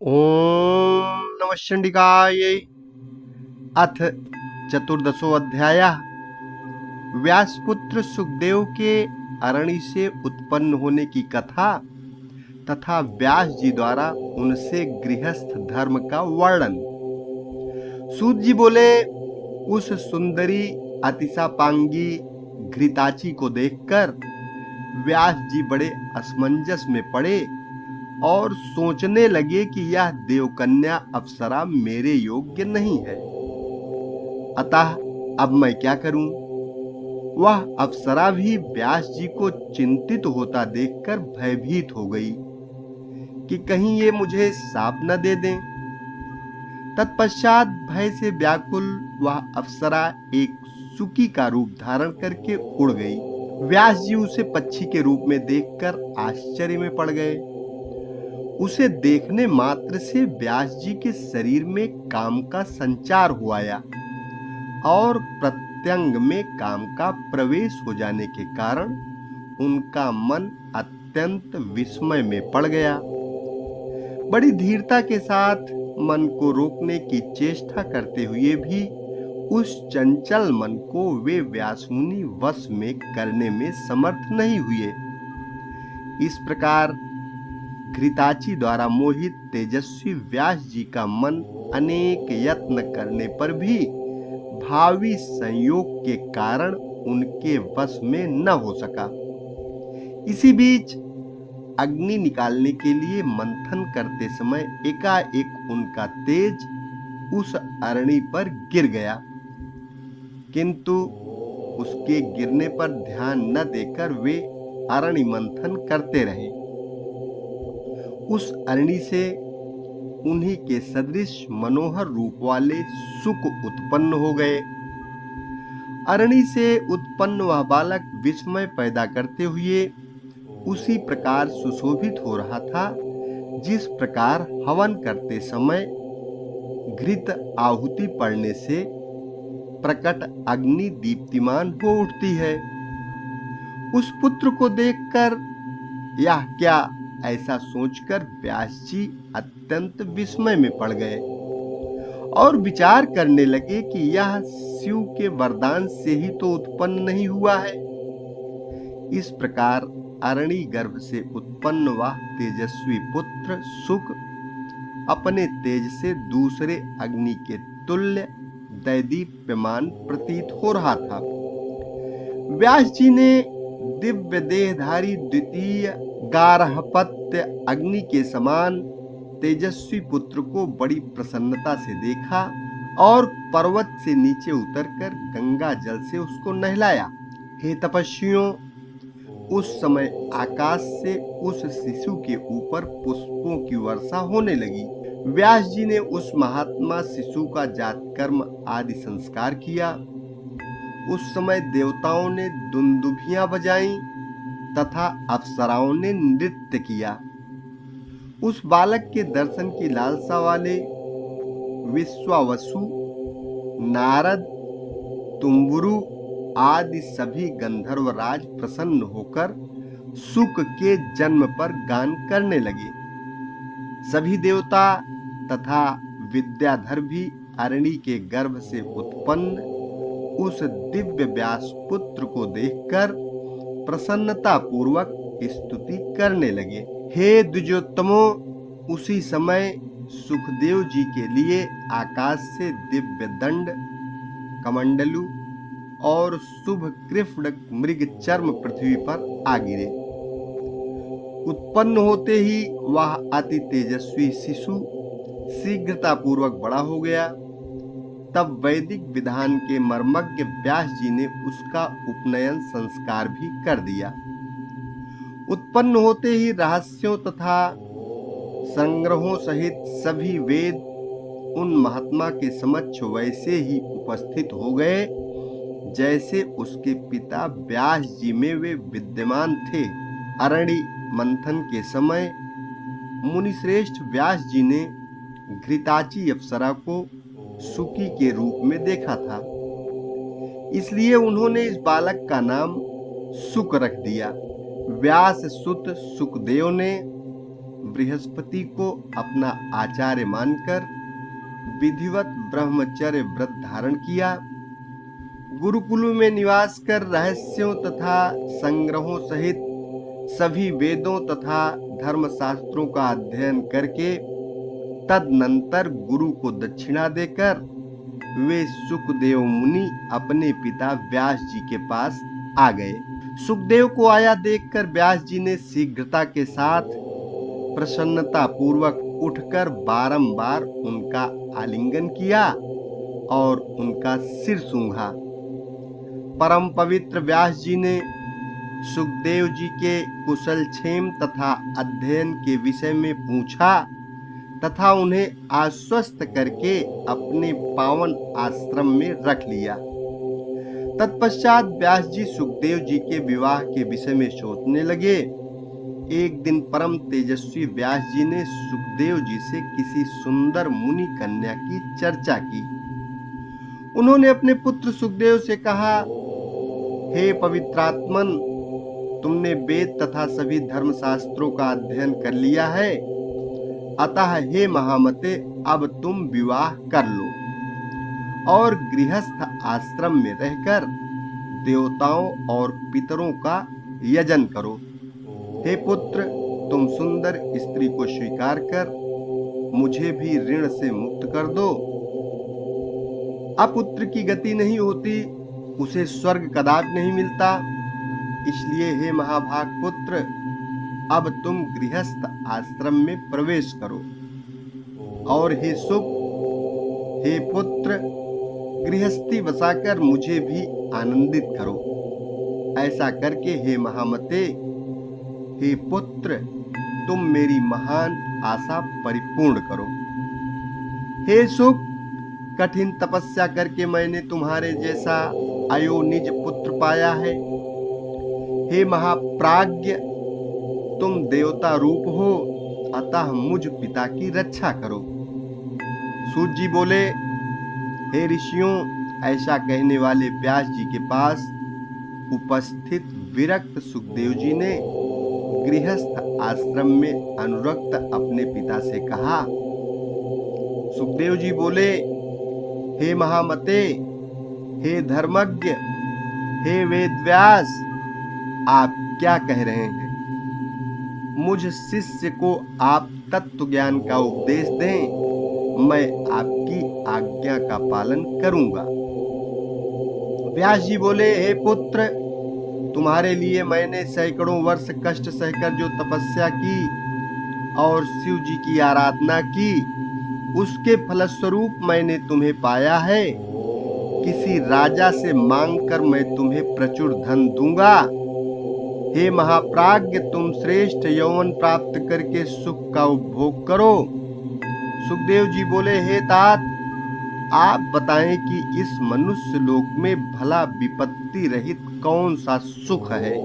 ओम नमः चंडिकायै। अथ चतुर्दशो अध्यायः। व्यासपुत्र सुखदेव के अरणि से उत्पन्न होने की कथा तथा व्यास जी द्वारा उनसे गृहस्थ धर्म का वर्णन। सूत जी बोले, उस सुंदरी अतिशापांगी घृताची को देखकर व्यास जी बड़े असमंजस में पड़े और सोचने लगे कि यह देवकन्या अप्सरा मेरे योग्य नहीं है, अतः अब मैं क्या करूं। वह अप्सरा भी व्यास जी को चिंतित होता देखकर भयभीत हो गई कि कहीं ये मुझे शाप न दे दें। तत्पश्चात भय से व्याकुल वह अप्सरा एक सुकी का रूप धारण करके उड़ गई। व्यास जी उसे पक्षी के रूप में देखकर आश्चर्य में पड़ गए। उसे देखने मात्र से व्यास जी के शरीर में काम का संचार हो आया और प्रत्यंग में काम का प्रवेश हो जाने के कारण उनका मन अत्यंत विस्मय में पड़ गया। बड़ी धीरता के साथ मन को रोकने की चेष्टा करते हुए भी उस चंचल मन को वे व्यासमुनि वश में करने में समर्थ नहीं हुए। इस प्रकार घृताची द्वारा मोहित तेजस्वी व्यास जी का मन अनेक यत्न करने पर भी भावी संयोग के कारण उनके वश में न हो सका। इसी बीच अग्नि निकालने के लिए मंथन करते समय एकाएक उनका तेज उस अरणि पर गिर गया, किंतु उसके गिरने पर ध्यान न देकर वे अरणि मंथन करते रहे। उस अरणि से उन्हीं के सदृश मनोहर रूप वाले सुक उत्पन्न हो गए। अरणि से उत्पन्न वह बालक विस्मय पैदा करते हुए उसी प्रकार सुशोभित हो रहा था जिस प्रकार हवन करते समय घृत आहुति पड़ने से प्रकट अग्नि दीप्तिमान हो उठती है। उस पुत्र को देखकर यह क्या, ऐसा सोचकर व्यास जी अत्यंत विस्मय में पड़ गए और विचार करने लगे कि यह शिव के वरदान से ही तो उत्पन्न नहीं हुआ है। इस प्रकार अरणि गर्भ से उत्पन्न वह तेजस्वी पुत्र सुक अपने तेज से दूसरे अग्नि के तुल्य दैदीप्यमान प्रतीत हो रहा था। व्यास जी ने दिव्य देहधारी द्वितीय गारहपत्य अग्नि के समान तेजस्वी पुत्र को बड़ी प्रसन्नता से देखा और पर्वत से नीचे उतरकर गंगा जल से उसको नहलाया। हे तपस्वियों, उस समय आकाश से उस शिशु के ऊपर पुष्पों की वर्षा होने लगी। व्यास जी ने उस महात्मा शिशु का जातकर्म आदि संस्कार किया। उस समय देवताओं ने दुंदुभियां बजाईं तथा अप्सराओं ने नृत्य किया। उस बालक के दर्शन की लालसा वाले विश्वावसु, नारद, तुम्बुरु आदि सभी गंधर्वराज प्रसन्न होकर सुक के जन्म पर गान करने लगे। सभी देवता तथा विद्याधर भी अरणि के गर्भ से उत्पन्न उस दिव्य व्यास पुत्र को देखकर प्रसन्नता पूर्वक स्तुति करने लगे। हे द्विजोत्तमो, उसी समय सुखदेव जी के लिए आकाश से दिव्य दंड, कमंडलु और शुभ कृष्ण मृग चर्म पृथ्वी पर आ गिरे। उत्पन्न होते ही वह अति तेजस्वी शिशु शीघ्रता पूर्वक बड़ा हो गया। तब वैदिक विधान के मर्मज्ञ व्यास जी ने उसका उपनयन संस्कार भी कर दिया। उत्पन्न होते ही रहस्यों तथा संग्रहों सहित सभी वेद उन महात्मा के समक्ष वैसे ही उपस्थित हो गए जैसे उसके पिता व्यास जी में वे विद्यमान थे। अरणि मंथन के समय मुनिश्रेष्ठ व्यास जी ने घृताची अप्सरा को सुकी के रूप में देखा था, इसलिए उन्होंने इस बालक का नाम सुक रख दिया। व्यास सुत सुखदेव ने बृहस्पति को अपना आचार्य मानकर विधिवत ब्रह्मचर्य व्रत धारण किया। गुरुकुल में निवास कर रहस्यों तथा संग्रहों सहित सभी वेदों तथा धर्मशास्त्रों का अध्ययन करके तदनंतर गुरु को दक्षिणा देकर वे सुखदेव मुनि अपने पिता व्यास जी के पास आ गए। सुखदेव को आया देखकर व्यास जी ने शीघ्रता के साथ प्रसन्नता पूर्वक उठकर बारंबार उनका आलिंगन किया और उनका सिर सूंघा। परम पवित्र व्यास जी ने सुखदेव जी के कुशल क्षेम तथा अध्ययन के विषय में पूछा तथा उन्हें आश्वस्त करके अपने पावन आश्रम में रख लिया। तत्पश्चात व्यास जी सुखदेव जी के विवाह के विषय में सोचने लगे। एक दिन परम तेजस्वी व्यास जी ने सुखदेव जी से किसी सुंदर मुनि कन्या की चर्चा की। उन्होंने अपने पुत्र सुखदेव से कहा, हे पवित्रात्मन, तुमने वेद तथा सभी धर्मशास्त्रों का अध्ययन कर लिया है, अतः हे महामते, अब तुम विवाह कर लो और गृहस्थ आश्रम में रहकर देवताओं और पितरों का यजन करो। हे पुत्र, तुम सुंदर स्त्री को स्वीकार कर मुझे भी ऋण से मुक्त कर दो। अपुत्र की गति नहीं होती, उसे स्वर्ग कदापि नहीं मिलता। इसलिए हे महाभाग पुत्र, अब तुम गृहस्थ आश्रम में प्रवेश करो। और हे सुख, हे पुत्र, गृहस्थी बसाकर मुझे भी आनंदित करो। ऐसा करके हे महामते, हे पुत्र, तुम मेरी महान आशा परिपूर्ण करो। हे सुख, कठिन तपस्या करके मैंने तुम्हारे जैसा अयोनिज पुत्र पाया है। हे महाप्राज्ञ, तुम देवता रूप हो, अतः मुझ पिता की रक्षा करो। सूत जी बोले, हे ऋषियों, ऐसा कहने वाले व्यास जी के पास उपस्थित विरक्त सुखदेव जी ने गृहस्थ आश्रम में अनुरक्त अपने पिता से कहा। सुखदेव जी बोले, हे महामते, हे धर्मज्ञ, हे वेदव्यास, आप क्या कह रहे हैं? मुझ शिष्य को आप तत्व ज्ञान का उपदेश दें, मैं आपकी आज्ञा का पालन करूंगा। व्यास जी बोले, हे पुत्र, तुम्हारे लिए मैंने सैकड़ों वर्ष कष्ट सहकर जो तपस्या की और शिव जी की आराधना की, उसके फलस्वरूप मैंने तुम्हें पाया है। किसी राजा से मांगकर मैं तुम्हें प्रचुर धन दूंगा। हे महाप्राज्ञ, तुम श्रेष्ठ यौवन प्राप्त करके सुख का उपभोग करो। सुखदेव जी बोले, हे तात, आप बताएं कि इस मनुष्य लोक में भला विपत्ति रहित कौन सा सुख है?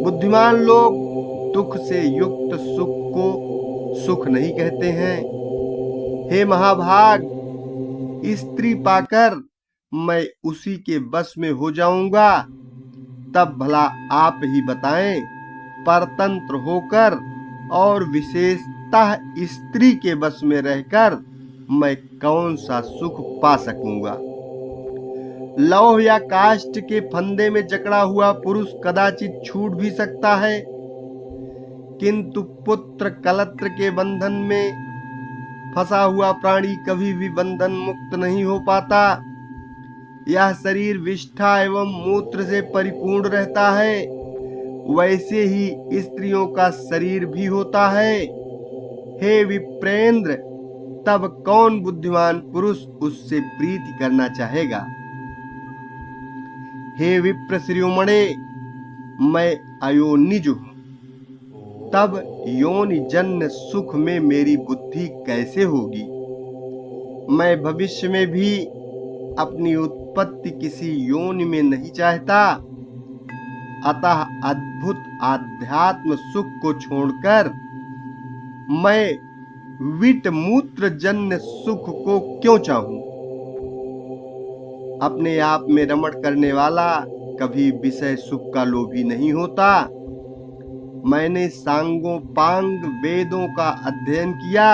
बुद्धिमान लोग दुख से युक्त सुख को सुख नहीं कहते हैं। हे महाभाग, स्त्री पाकर मैं उसी के बस में हो जाऊंगा, तब भला आप ही बताएं, परतंत्र होकर और विशेषतः स्त्री के बस में रहकर मैं कौन सा सुख पा सकूंगा? लौह या काष्ठ के फंदे में जकड़ा हुआ पुरुष कदाचित छूट भी सकता है, किंतु पुत्र कलत्र के बंधन में फंसा हुआ प्राणी कभी भी बंधन मुक्त नहीं हो पाता। यह शरीर विष्ठा एवं मूत्र से परिपूर्ण रहता है, वैसे ही स्त्रियों का शरीर भी होता है। हे विप्रेंद्र, तब कौन बुद्धिमान पुरुष उससे प्रीति करना चाहेगा? हे विप्र शिरोमणे, मैं अयोनिज हूं, तब योनि जन्य सुख में मेरी बुद्धि कैसे होगी? मैं भविष्य में भी अपनी उत्पत्ति किसी योनि में नहीं चाहता, अतः अद्भुत आध्यात्म सुख को छोड़कर मैं विट मूत्र जन्य सुख को क्यों चाहूं? अपने आप में रमण करने वाला कभी विषय सुख का लोभी नहीं होता। मैंने सांगोपांग वेदों का अध्ययन किया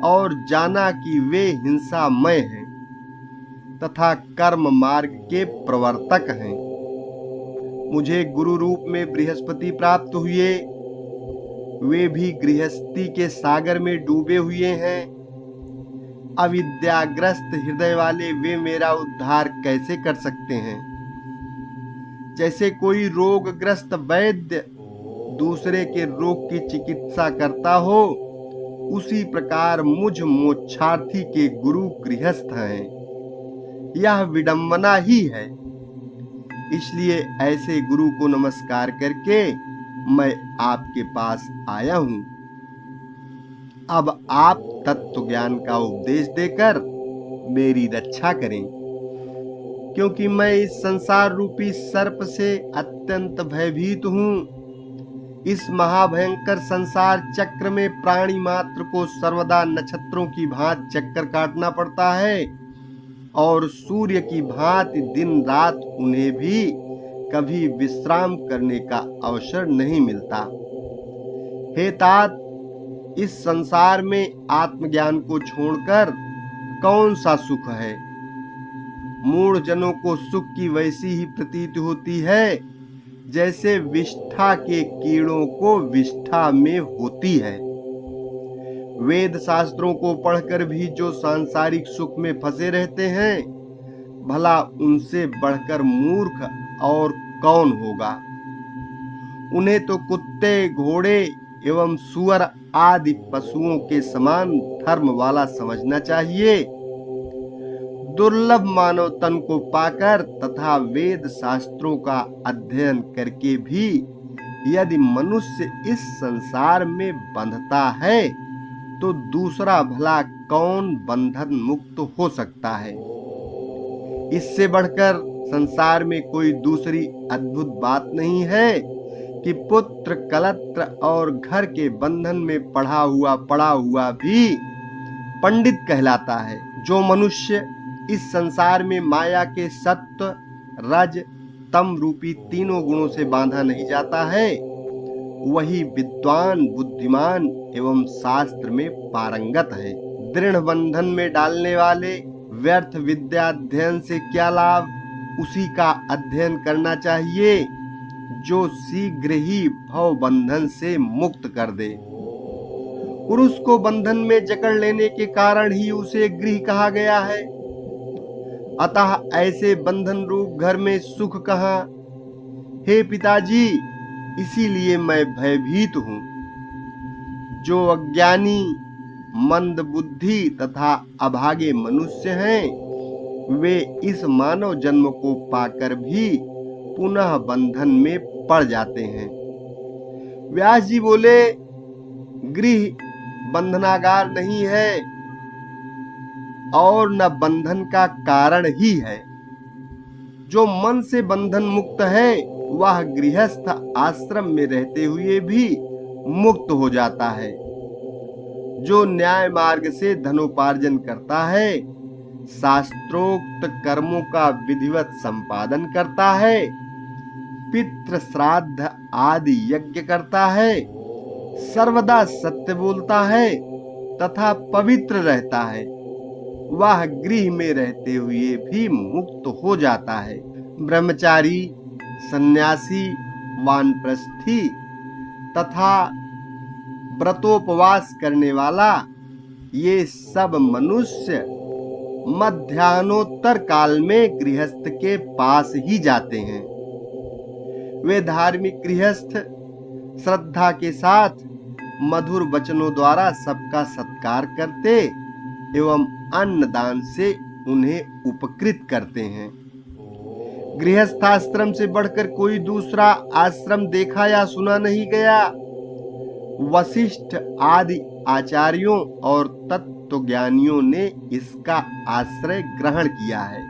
और जाना कि वे हिंसामय हैं तथा कर्म मार्ग के प्रवर्तक हैं। मुझे गुरु रूप में बृहस्पति प्राप्त हुए, वे भी गृहस्थी के सागर में डूबे हुए हैं। अविद्याग्रस्त हृदय वाले वे मेरा उद्धार कैसे कर सकते हैं? जैसे कोई रोगग्रस्त वैद्य दूसरे के रोग की चिकित्सा करता हो, उसी प्रकार मुझ मोक्षार्थी के गुरु गृहस्थ हैं। यह विडंबना ही है। इसलिए ऐसे गुरु को नमस्कार करके मैं आपके पास आया हूं। अब आप तत्व ज्ञान का उपदेश देकर मेरी रक्षा करें, क्योंकि मैं इस संसार रूपी सर्प से अत्यंत भयभीत हूं। इस महाभयंकर संसार चक्र में प्राणी मात्र को सर्वदा नक्षत्रों की भांति चक्कर काटना पड़ता है और सूर्य की भांति दिन रात उन्हें भी कभी विश्राम करने का अवसर नहीं मिलता। हे तात, इस संसार में आत्मज्ञान को छोड़कर कौन सा सुख है? मूढ़ जनों को सुख की वैसी ही प्रतीति होती है जैसे विष्ठा के कीड़ों को विष्ठा में होती है। वेद शास्त्रों को पढ़कर भी जो सांसारिक सुख में फंसे रहते हैं, भला उनसे बढ़कर मूर्ख और कौन होगा? उन्हें तो कुत्ते, घोड़े एवं सुअर आदि पशुओं के समान धर्म वाला समझना चाहिए। दुर्लभ मानव तन को पाकर तथा वेद शास्त्रों का अध्ययन करके भी यदि मनुष्य इस संसार में बंधता है, तो दूसरा भला कौन बंधन मुक्त हो सकता है? इससे बढ़कर संसार में कोई दूसरी अद्भुत बात नहीं है कि पुत्र, कलत्र और घर के बंधन में पड़ा हुआ भी पंडित कहलाता है। जो मनुष्य इस संसार में माया के सत्व, रज, तम रूपी तीनों गुणों से बांधा नहीं जाता है, वही विद्वान, बुद्धिमान एवं शास्त्र में पारंगत है। दृढ़ बंधन में डालने वाले व्यर्थ विद्या अध्ययन से क्या लाभ? उसी का अध्ययन करना चाहिए जो शीघ्र ही भव बंधन से मुक्त कर दे। पुरुष को बंधन में जकड़ लेने के कारण ही उसे गृह कहा गया है। अतः ऐसे बंधन रूप घर में सुख कहाँ? हे पिताजी, इसीलिए मैं भयभीत हूं। जो अज्ञानी, मंद बुद्धि तथा अभागे मनुष्य हैं, वे इस मानव जन्म को पाकर भी पुनः बंधन में पड़ जाते हैं। व्यास जी बोले, गृह बंधनागार नहीं है और न बंधन का कारण ही है। जो मन से बंधन मुक्त है, वह गृहस्थ आश्रम में रहते हुए भी मुक्त हो जाता है। जो न्याय मार्ग से धनोपार्जन करता है, शास्त्रोक्त कर्मों का विधिवत संपादन करता है, पितृ श्राद्ध आदि यज्ञ करता है, सर्वदा सत्य बोलता है तथा पवित्र रहता है, वह गृह में रहते हुए भी मुक्त हो जाता है। ब्रह्मचारी, सन्यासी, वानप्रस्थी तथा व्रतोपवास करने वाला, ये सब मनुष्य मध्याह्नोत्तर काल में गृहस्थ के पास ही जाते हैं। वे धार्मिक गृहस्थ श्रद्धा के साथ मधुर वचनों द्वारा सबका सत्कार करते एवं अन्नदान से उन्हें उपकृत करते हैं। गृहस्थाश्रम से बढ़कर कोई दूसरा आश्रम देखा या सुना नहीं गया। वशिष्ठ आदि आचार्यों और तत्वज्ञानियों ने इसका आश्रय ग्रहण किया है।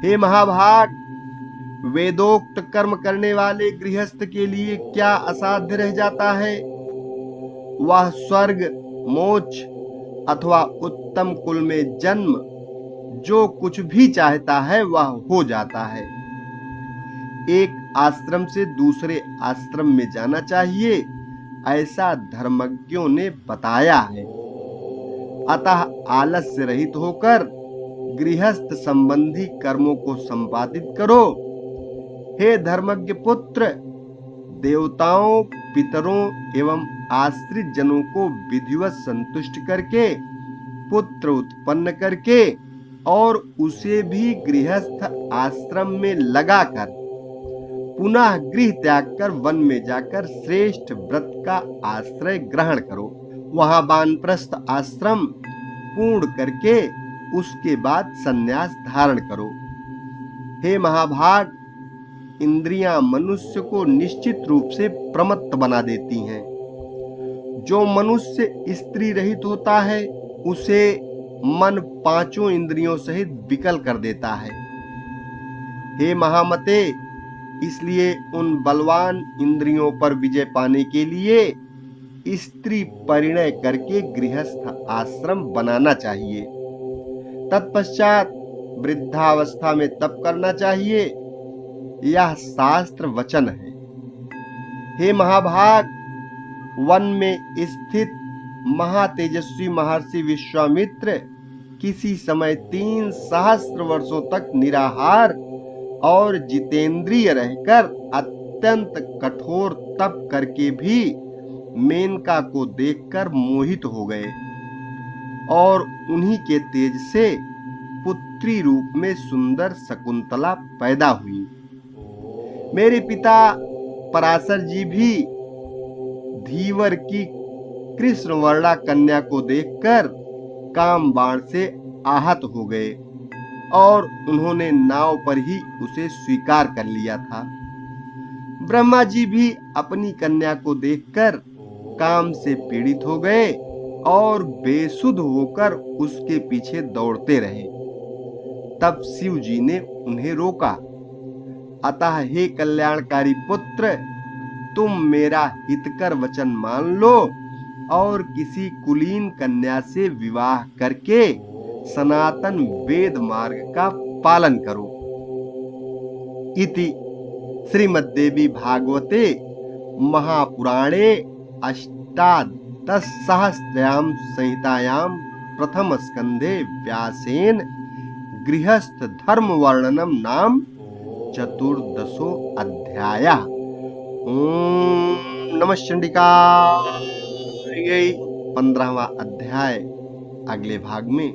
हे महाभाग, वेदोक्त कर्म करने वाले गृहस्थ के लिए क्या असाध्य रह जाता है? वह स्वर्ग, मोक्ष अथवा उत्तम कुल में जन्म, जो कुछ भी चाहता है वह हो जाता है। एक आश्रम से दूसरे आश्रम में जाना चाहिए, ऐसा धर्मज्ञों ने बताया है। अतः आलस से रहित होकर गृहस्थ संबंधी कर्मों को संपादित करो। हे धर्मज्ञ पुत्र, देवताओं, पितरों एवं आश्रित जनों को विधिवत संतुष्ट करके, पुत्र उत्पन्न करके और उसे भी गृहस्थ आश्रम में लगाकर पुनः गृह त्याग कर वन में जाकर श्रेष्ठ व्रत का आश्रय ग्रहण करो। वहां वानप्रस्थ आश्रम पूर्ण करके उसके बाद संन्यास धारण करो। हे महाभाग, इंद्रियां मनुष्य को निश्चित रूप से प्रमत्त बना देती हैं। जो मनुष्य स्त्री रहित होता है उसे मन पांचों इंद्रियों सहित विकल कर देता है। हे महामते, इसलिए उन बलवान इंद्रियों पर विजय पाने के लिए स्त्री परिणय करके गृहस्थ आश्रम बनाना चाहिए। तत्पश्चात वृद्धावस्था में तप करना चाहिए। यह शास्त्र वचन है। हे महाभाग, वन में स्थित महातेजस्वी महर्षि विश्वामित्र किसी समय 3 सहस्त्र वर्षों तक निराहार और जितेंद्रिय रहकर अत्यंत कठोर तप करके भी मेनका को देखकर मोहित हो गए और उन्हीं के तेज से पुत्री रूप में सुंदर शकुंतला पैदा हुई। मेरे पिता पराशर जी भी धीवर की कृष्णवर्णा कन्या को देखकर काम बाण से आहत हो गए और उन्होंने नाव पर ही उसे स्वीकार कर लिया था। ब्रह्मा जी भी अपनी कन्या को देखकर काम से पीड़ित हो गए और बेसुध होकर उसके पीछे दौड़ते रहे। तब शिव जी ने उन्हें रोका। अतः हे कल्याणकारी पुत्र, तुम मेरा हितकर वचन मान लो और किसी कुलीन कन्या से विवाह करके सनातन वेद मार्ग का पालन करो। इति श्रीमद्देवी भागवते महापुराणे अष्टादश सहस्रयाम संहितायां प्रथम स्कंधे व्यासेन गृहस्थ धर्म वर्णनम नाम चतुर्दशो अध्यायः। ओम नमः चंडिकाय। 15वां अध्याय अगले भाग में।